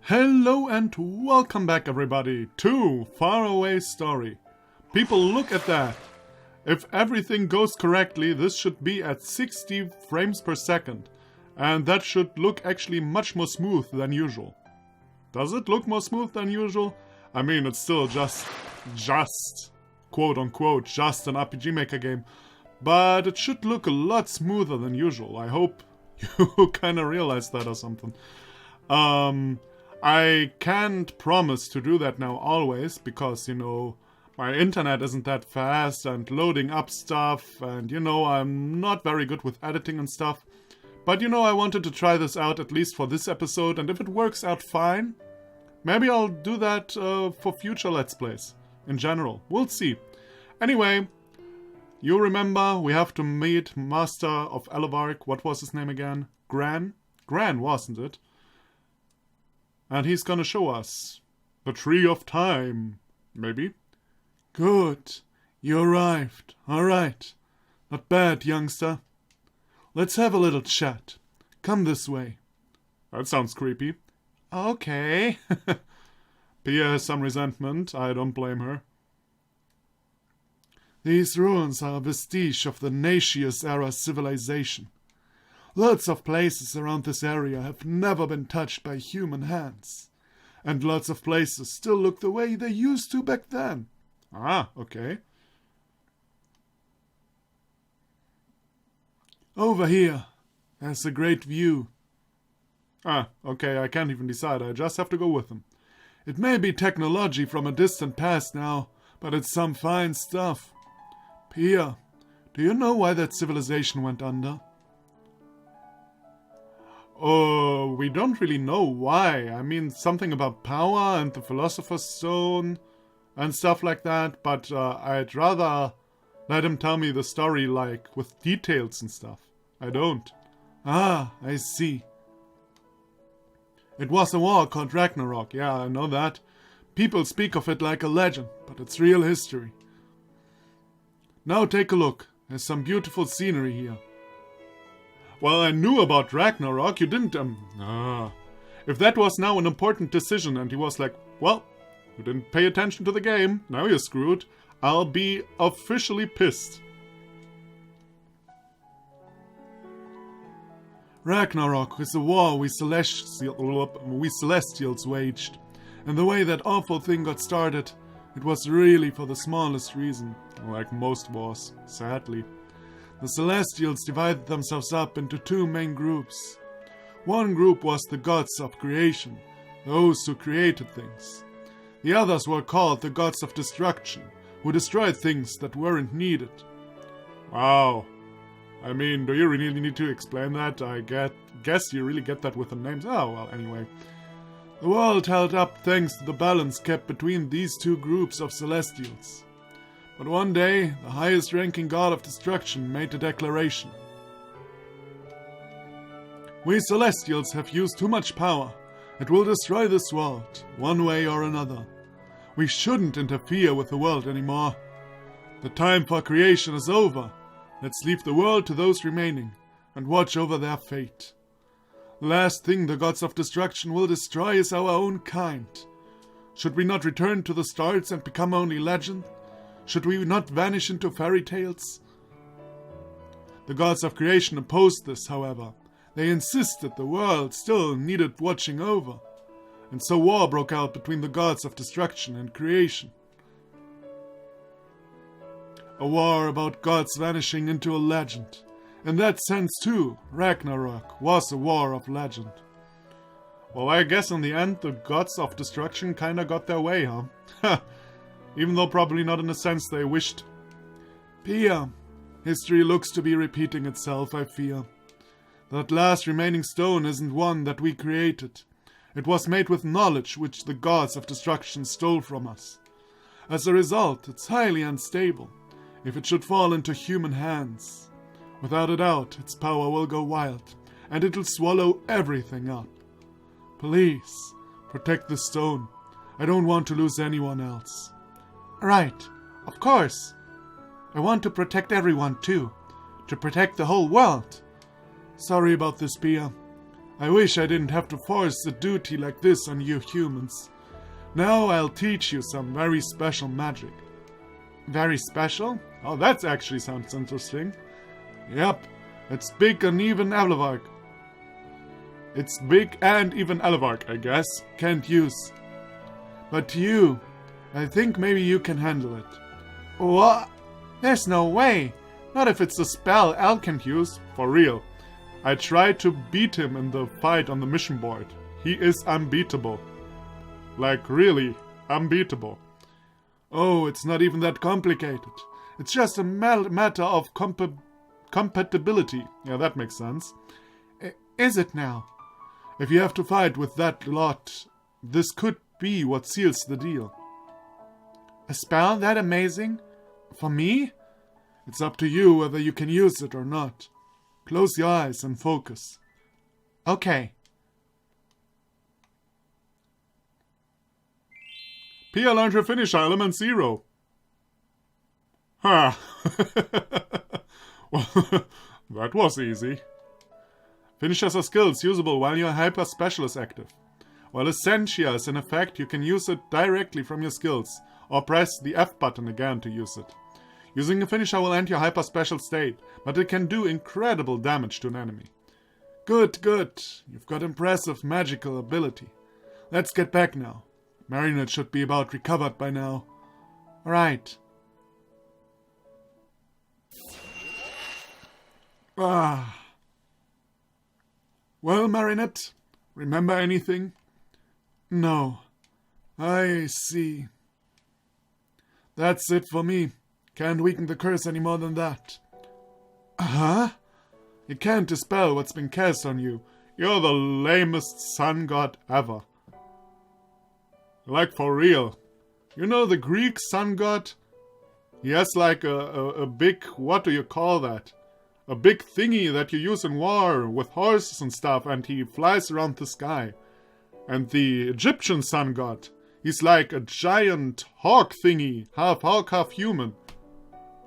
Hello and welcome back everybody to Faraway story. People, look at that. If everything goes correctly, this should be at 60 frames per second. And that should look actually much more smooth than usual. Does it look more smooth than usual? I mean, it's still just, quote unquote, just an RPG Maker game. But it should look a lot smoother than usual. I hope you kind of realize that or something. I can't promise to do that now always, because, my internet isn't that fast and loading up stuff, and, I'm not very good with editing and stuff. But, I wanted to try this out at least for this episode, and if it works out fine, maybe I'll do that for future Let's Plays. In general, we'll see. Anyway, you remember we have to meet Master of Elevark. What was his name again? Gran? Gran, wasn't it? And he's gonna show us the Tree of Time, maybe? Good. You arrived. Alright. Not bad, youngster. Let's have a little chat. Come this way. That sounds creepy. Okay. Pia has some resentment. I don't blame her. These ruins are a vestige of the Nacius-era civilization. Lots of places around this area have never been touched by human hands. And lots of places still look the way they used to back then. Ah, okay. Over here, there's a great view. Ah, okay, I can't even decide. I just have to go with them. It may be technology from a distant past now, but it's some fine stuff. Pia, do you know why that civilization went under? Oh, we don't really know why. I mean, something about power and the Philosopher's Stone and stuff like that, but I'd rather let him tell me the story, like, with details and stuff. I don't. Ah, I see. It was a war called Ragnarok, yeah, I know that. People speak of it like a legend, but it's real history. Now take a look. There's some beautiful scenery here. Well, I knew about Ragnarok, you didn't, If that was now an important decision and he was like, well, you didn't pay attention to the game, now you're screwed, I'll be officially pissed. Ragnarok is a war we Celestials waged, and the way that awful thing got started, it was really for the smallest reason, like most wars, sadly. The Celestials divided themselves up into two main groups. One group was the gods of creation, those who created things. The others were called the gods of destruction, who destroyed things that weren't needed. Wow. I mean, do you really need to explain that? I guess you really get that with the names. Oh, well, anyway. The world held up thanks to the balance kept between these two groups of Celestials. But one day, the highest-ranking god of destruction made a declaration. We Celestials have used too much power. It will destroy this world, one way or another. We shouldn't interfere with the world anymore. The time for creation is over. Let's leave the world to those remaining, and watch over their fate. The last thing the gods of destruction will destroy is our own kind. Should we not return to the stars and become only legend? Should we not vanish into fairy tales? The gods of creation opposed this, however. They insisted the world still needed watching over. And so war broke out between the gods of destruction and creation. A war about gods vanishing into a legend. In that sense too, Ragnarok was a war of legend. Well, I guess in the end the gods of destruction kinda got their way, huh? Even though probably not in the sense they wished. Pia, history looks to be repeating itself, I fear. That last remaining stone isn't one that we created. It was made with knowledge which the gods of destruction stole from us. As a result, it's highly unstable, if it should fall into human hands. Without a doubt, its power will go wild, and it'll swallow everything up. Please, protect the stone. I don't want to lose anyone else. Right, of course. I want to protect everyone too. To protect the whole world. Sorry about this, Pia. I wish I didn't have to force a duty like this on you humans. Now I'll teach you some very special magic. Very special? Oh, that actually sounds interesting. Yep, it's big and even Elevark. It's big and even Elevark, I guess, can't use. But you, I think maybe you can handle it. What? There's no way. Not if it's a spell Al can't use. For real. I tried to beat him in the fight on the mission board. He is unbeatable. Like, really unbeatable. Oh, it's not even that complicated. It's just a matter of compatibility. Yeah, that makes sense. Is it now? If you have to fight with that lot, this could be what seals the deal. A spell that amazing? For me? It's up to you whether you can use it or not. Close your eyes and focus. Okay. Pia learned her finisher, element 0. Ha! Well, that was easy. Finishers are skills usable while your hyper special is active. While Essentia is in effect, you can use it directly from your skills, or press the F button again to use it. Using a finisher will end your hyper special state, but it can do incredible damage to an enemy. Good, good. You've got impressive magical ability. Let's get back now. Marinette should be about recovered by now. Right. Ah. Well, Marinette, remember anything? No. I see. That's it for me. Can't weaken the curse any more than that. Huh? You can't dispel what's been cast on you. You're the lamest sun god ever. Like for real. You know the Greek sun god? He has like a big, what do you call that? A big thingy that you use in war with horses and stuff, and he flies around the sky. And the Egyptian sun god, he's like a giant hawk thingy, half hawk, half human.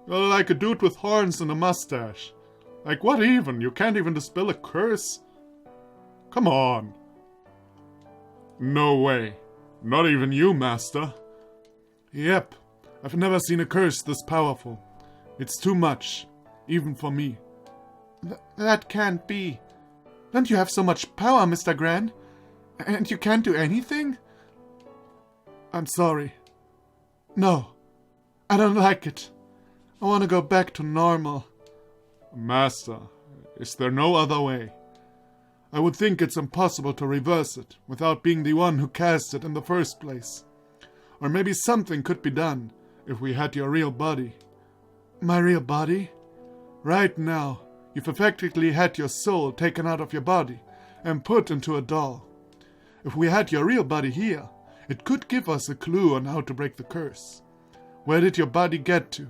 Like a dude with horns and a mustache. Like what even? You can't even dispel a curse? Come on. No way. Not even you, Master. Yep. I've never seen a curse this powerful. It's too much. Even for me. That can't be. Don't you have so much power, Mr. Gran? And you can't do anything? I'm sorry. No. I don't like it. I want to go back to normal. Master, is there no other way? I would think it's impossible to reverse it without being the one who cast it in the first place. Or maybe something could be done if we had your real body. My real body? Right now, you've effectively had your soul taken out of your body and put into a doll. If we had your real body here, it could give us a clue on how to break the curse. Where did your body get to?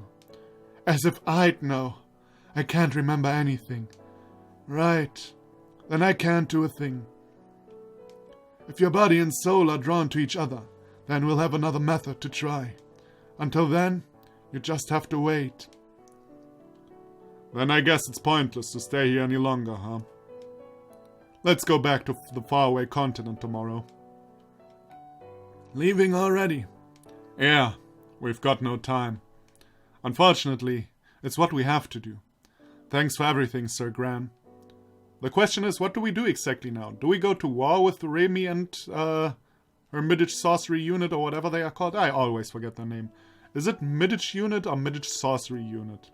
As if I'd know. I can't remember anything. Right. Then I can't do a thing. If your body and soul are drawn to each other, then we'll have another method to try. Until then, you just have to wait. Then I guess it's pointless to stay here any longer, huh? Let's go back to the Faraway continent tomorrow. Leaving already? Yeah, we've got no time. Unfortunately, it's what we have to do. Thanks for everything, Sir Gran. The question is, what do we do exactly now? Do we go to war with Remy and her Midditch Sorcery Unit or whatever they are called? I always forget their name. Is it Midditch Unit or Midditch Sorcery Unit?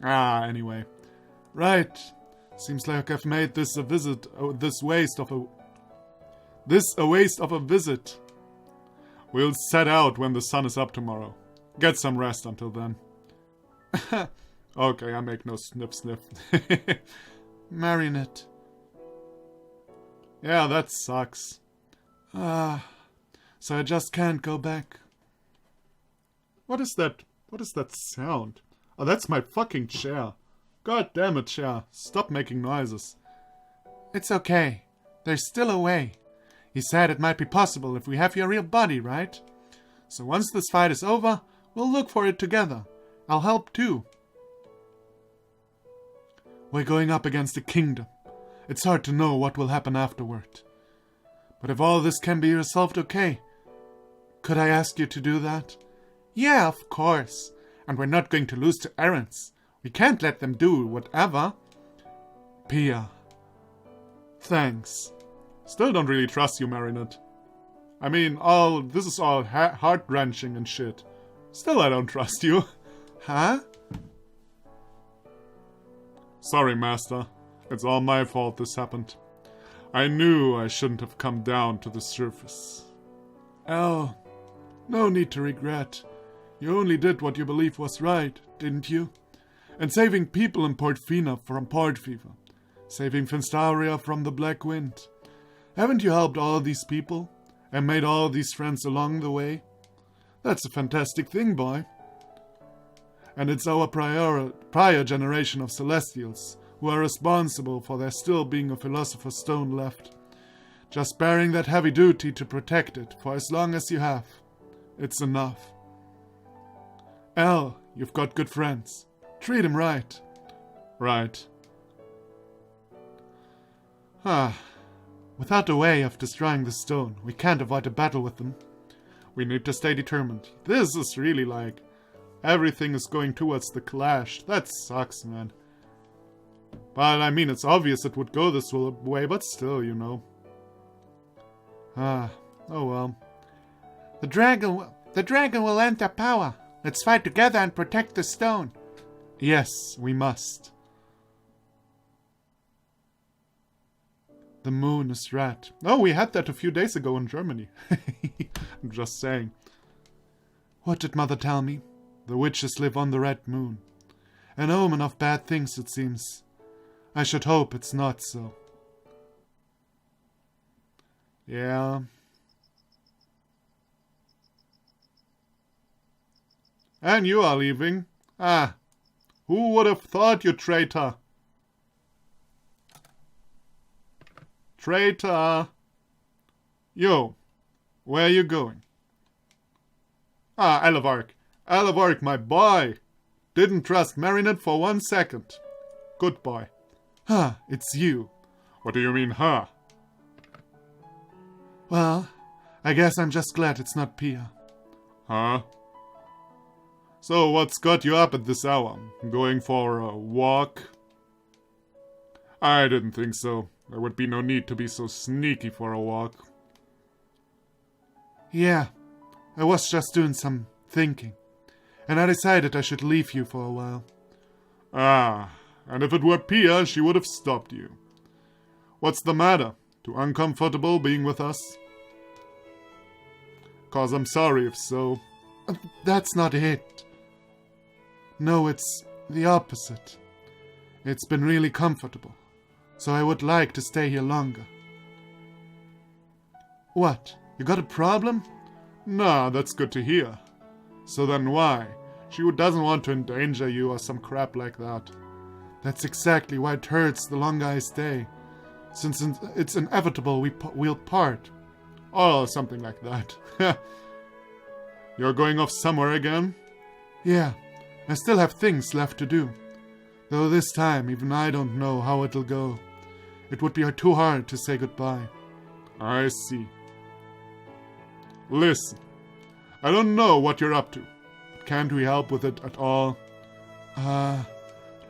Anyway. Right. Seems like I've made this a visit. This a waste of a visit. We'll set out when the sun is up tomorrow. Get some rest until then. Okay, I make no sniff. Marinette. Yeah, that sucks. So I just can't go back. What is that? What is that sound? Oh, that's my fucking chair. God damn it, chair. Stop making noises. It's okay. There's still a way. He said it might be possible if we have your real body, right? So once this fight is over, we'll look for it together. I'll help too. We're going up against a kingdom. It's hard to know what will happen afterward. But if all this can be resolved okay, could I ask you to do that? Yeah, of course. And we're not going to lose to errands. We can't let them do whatever. Pia. Thanks. Still don't really trust you, Marinette. I mean, this is all heart-wrenching and shit. Still I don't trust you. Huh? Sorry, Master. It's all my fault this happened. I knew I shouldn't have come down to the surface. Oh, no need to regret. You only did what you believed was right, didn't you? And saving people in Portfina from port fever. Saving Finstaria from the Black Wind. Haven't you helped all these people? And made all these friends along the way? That's a fantastic thing, boy. And it's our prior generation of Celestials who are responsible for there still being a Philosopher's Stone left. Just bearing that heavy duty to protect it for as long as you have. It's enough. Elle, you've got good friends. Treat 'em right. Right. Without a way of destroying the stone, we can't avoid a battle with them. We need to stay determined. This is really like... everything is going towards the clash. That sucks, man. But I mean, it's obvious it would go this way, but still, you know. Oh well. The dragon will enter power. Let's fight together and protect the stone. Yes, we must. The moon is red. Oh, we had that a few days ago in Germany. I'm just saying. What did Mother tell me? The witches live on the red moon. An omen of bad things, it seems. I should hope it's not so. Yeah. And you are leaving? Ah, who would have thought, you traitor? Traitor! Yo, where are you going? Ah, Elevark. Elevark, my boy! Didn't trust Marinette for 1 second. Good boy. It's you. What do you mean, huh? Well, I guess I'm just glad it's not Pia. Huh? So what's got you up at this hour? Going for a walk? I didn't think so. There would be no need to be so sneaky for a walk. Yeah, I was just doing some thinking. And I decided I should leave you for a while. Ah, and if it were Pia, she would have stopped you. What's the matter? Too uncomfortable being with us? 'Cause I'm sorry if so. That's not it. No, it's the opposite. It's been really comfortable, so I would like to stay here longer. What? You got a problem? Nah, that's good to hear. So then why? She doesn't want to endanger you or some crap like that. That's exactly why it hurts the longer I stay. Since it's inevitable we'll part. Or something like that. You're going off somewhere again? Yeah, I still have things left to do. Though this time, even I don't know how it'll go. It would be too hard to say goodbye. I see. Listen, I don't know what you're up to, but can't we help with it at all?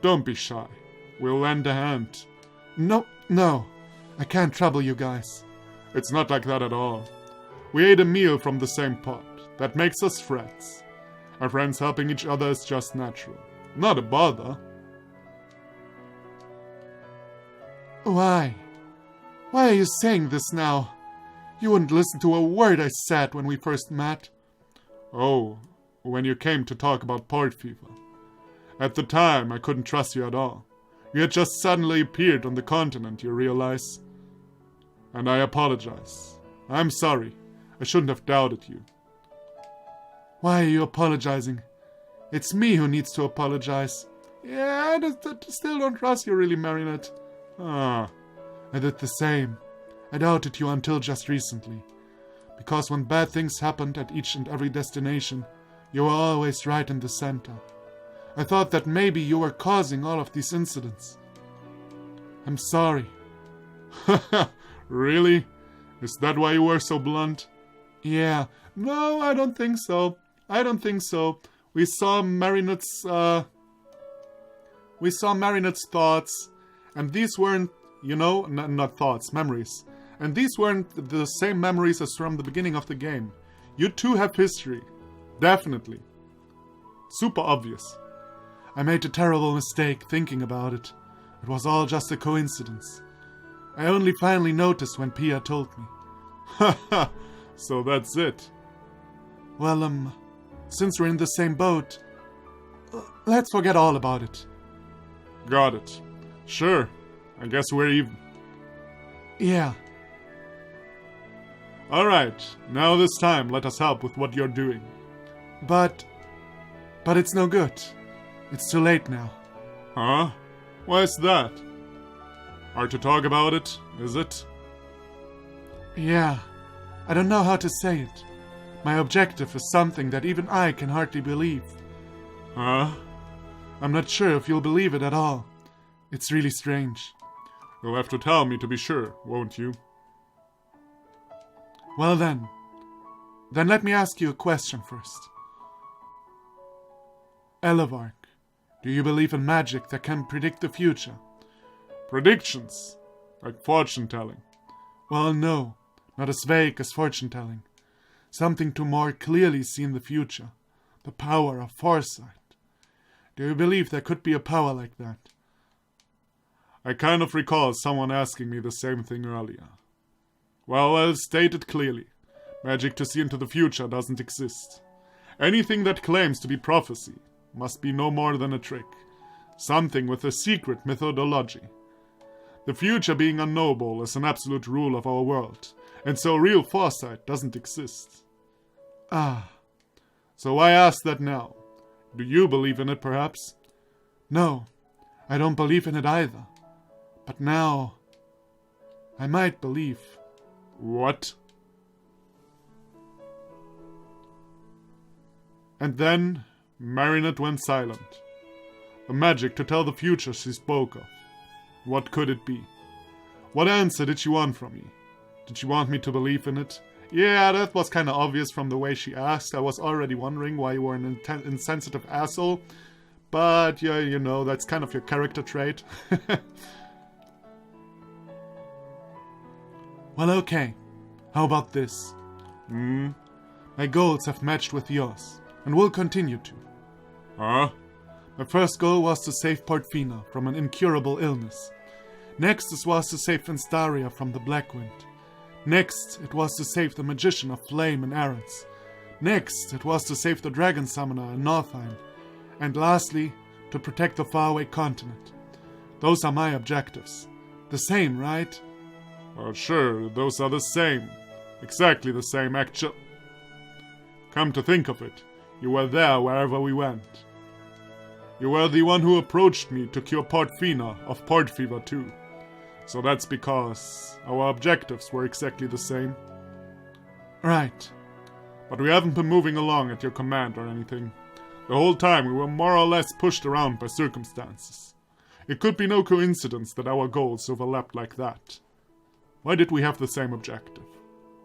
Don't be shy. We'll lend a hand. No, I can't trouble you guys. It's not like that at all. We ate a meal from the same pot. That makes us friends. Our friends helping each other is just natural. Not a bother. Why? Why are you saying this now? You wouldn't listen to a word I said when we first met. Oh, when you came to talk about port fever. At the time, I couldn't trust you at all. You had just suddenly appeared on the continent, you realize. And I apologize. I'm sorry. I shouldn't have doubted you. Why are you apologizing? It's me who needs to apologize. Yeah, I still don't trust you really, Marinette. I did the same. I doubted you until just recently. Because when bad things happened at each and every destination, you were always right in the center. I thought that maybe you were causing all of these incidents. I'm sorry. Really? Is that why you were so blunt? Yeah. No, I don't think so. I don't think so. We saw Marinette's thoughts, and these weren't, not thoughts, memories. And these weren't the same memories as from the beginning of the game. You two have history. Definitely. Super obvious. I made a terrible mistake thinking about it. It was all just a coincidence. I only finally noticed when Pia told me. Haha, so that's it. Well, since we're in the same boat, let's forget all about it. Got it. Sure, I guess we're even. Yeah. Alright, now this time let us help with what you're doing. But it's no good. It's too late now. Huh? Why is that? Hard to talk about it, is it? Yeah. I don't know how to say it. My objective is something that even I can hardly believe. Huh? I'm not sure if you'll believe it at all. It's really strange. You'll have to tell me to be sure, won't you? Well then let me ask you a question first. Elevark, do you believe in magic that can predict the future? Predictions? Like fortune-telling? Well, no, not as vague as fortune-telling. Something to more clearly see in the future. The power of foresight. Do you believe there could be a power like that? I kind of recall someone asking me the same thing earlier. Well, I'll state it clearly. Magic to see into the future doesn't exist. Anything that claims to be prophecy must be no more than a trick. Something with a secret methodology. The future being unknowable is an absolute rule of our world, and so real foresight doesn't exist. Ah. So I ask that now. Do you believe in it, perhaps? No, I don't believe in it either. But now, I might believe. What? And then, Marinette went silent. The magic to tell the future she spoke of. What could it be? What answer did she want from me? Did she want me to believe in it? Yeah, that was kind of obvious from the way she asked. I was already wondering why you were an insensitive asshole. But, yeah, that's kind of your character trait. Well, okay. How about this? My goals have matched with yours, and will continue to. Huh? My first goal was to save Portfina from an incurable illness. Next, it was to save Venstaria from the Black Wind. Next, it was to save the Magician of Flame and Arons. Next, it was to save the Dragon Summoner in Northeim. And lastly, to protect the Faraway continent. Those are my objectives. The same, right? Sure, those are the same. Exactly the same, actually. Come to think of it, you were there wherever we went. You were the one who approached me to cure Portfina of port fever too. So that's because our objectives were exactly the same. Right. But we haven't been moving along at your command or anything. The whole time we were more or less pushed around by circumstances. It could be no coincidence that our goals overlapped like that. Why did we have the same objective?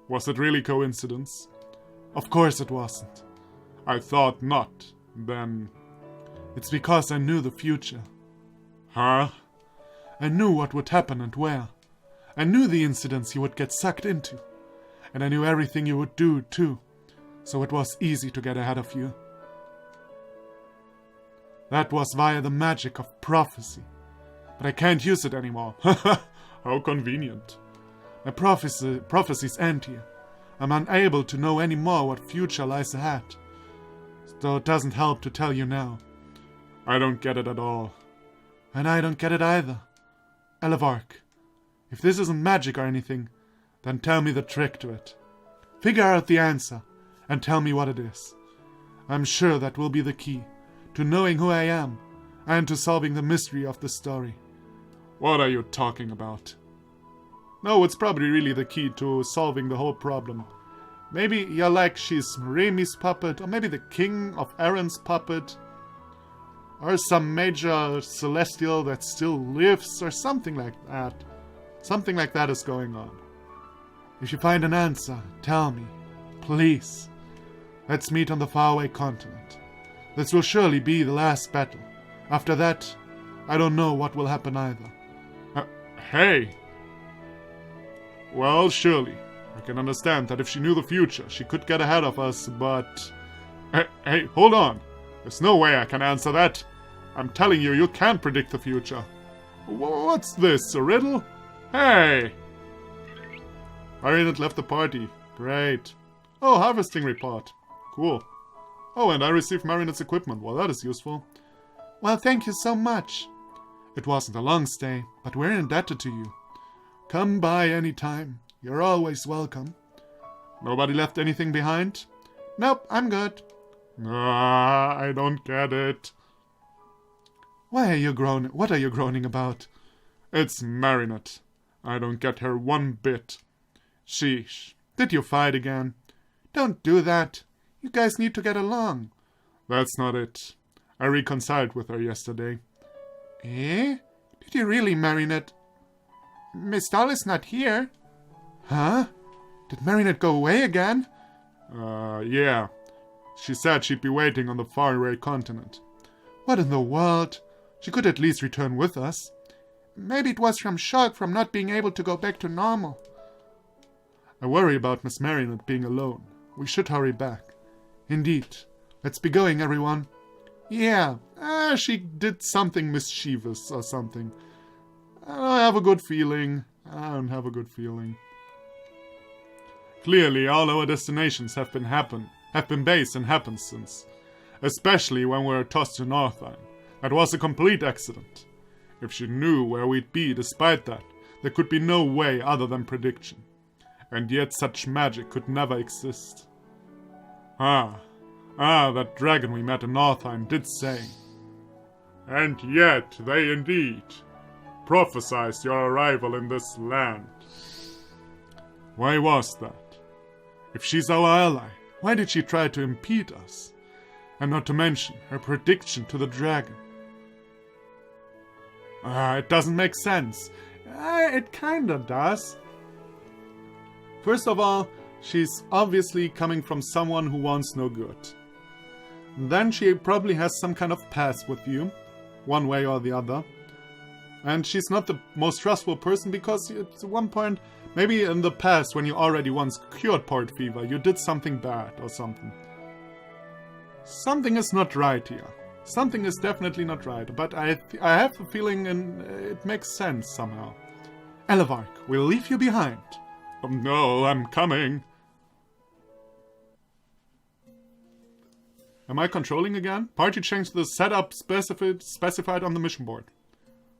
Was it really coincidence? Of course it wasn't. I thought not. Then... It's because I knew the future. Huh? I knew what would happen and where. I knew the incidents you would get sucked into. And I knew everything you would do, too. So it was easy to get ahead of you. That was via the magic of prophecy. But I can't use it anymore. How convenient. My prophecies end here. I'm unable to know any more what future lies ahead. So it doesn't help to tell you now. I don't get it at all. And I don't get it either. Elevark, if this isn't magic or anything, then tell me the trick to it. Figure out the answer, and tell me what it is. I'm sure that will be the key to knowing who I am, and to solving the mystery of the story. What are you talking about? No, it's probably really the key to solving the whole problem. Maybe you're like she's Remi's puppet, or maybe the king of Aaron's puppet, or some major celestial that still lives, or something like that. Something like that is going on. If you find an answer, tell me. Please. Let's meet on the faraway continent. This will surely be the last battle. After that, I don't know what will happen either. Hey! Well, surely. I can understand that if she knew the future, she could get ahead of us, but... Hey, hold on! There's no way I can answer that! I'm telling you, you can't predict the future. What's this, a riddle? Hey! Marionette left the party. Great. Oh, harvesting report. Cool. Oh, and I received Marionette's equipment. Well, that is useful. Well, thank you so much. It wasn't a long stay, but we're indebted to you. Come by any time. You're always welcome. Nobody left anything behind? Nope, I'm good. Ah, I don't get it. Why are you groaning? What are you groaning about? It's Marionette. I don't get her one bit. Sheesh. Did you fight again? Don't do that. You guys need to get along. That's not it. I reconciled with her yesterday. Eh? Did you really, Marionette? Miss Doll is not here. Huh? Did Marionette go away again? Yeah. She said she'd be waiting on the faraway continent. What in the world? She could at least return with us. Maybe it was from shock from not being able to go back to normal. I worry about Miss Marionette being alone. We should hurry back. Indeed. Let's be going, everyone. Yeah, she did something mischievous or something. I don't have a good feeling. Clearly, all our destinations have been based in happenstance. Especially when we were tossed to Northline. That was a complete accident. If she knew where we'd be despite that, there could be no way other than prediction. And yet such magic could never exist. That dragon we met in Northheim did say. And yet they indeed prophesied your arrival in this land. Why was that? If she's our ally, why did she try to impede us? And not to mention her prediction to the dragon. It doesn't make sense. It kinda does. First of all, she's obviously coming from someone who wants no good. Then she probably has some kind of past with you, one way or the other. And she's not the most trustful person because at one point, maybe in the past when you already once cured Port Fever, you did something bad or something. Something is not right here. Something is definitely not right, but I have a feeling it makes sense somehow. Elevark, we'll leave you behind. Oh, no, I'm coming. Am I controlling again? Party changed the setup specified on the mission board.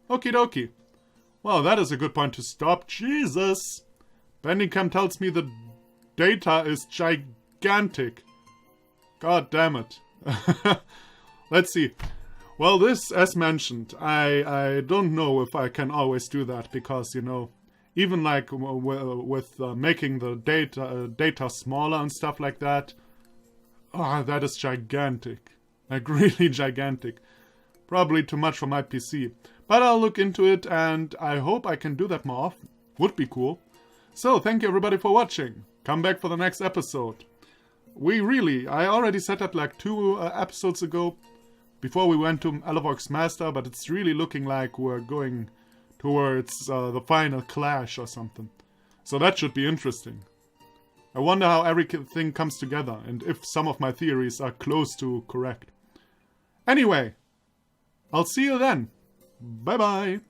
Okie dokie. Well, that is a good point to stop. Jesus! Bandicam tells me the data is gigantic. God damn it. Let's see. Well, this, as mentioned, I don't know if I can always do that because, you know, even like with making the data smaller and stuff like that, that is gigantic. Like, really gigantic. Probably too much for my PC. But I'll look into it, and I hope I can do that more often. Would be cool. So, thank you everybody for watching. Come back for the next episode. I already said that like 2 episodes ago, before we went to Elevark's Master, but it's really looking like we're going towards the final clash or something. So that should be interesting. I wonder how everything comes together, and if some of my theories are close to correct. Anyway, I'll see you then. Bye bye.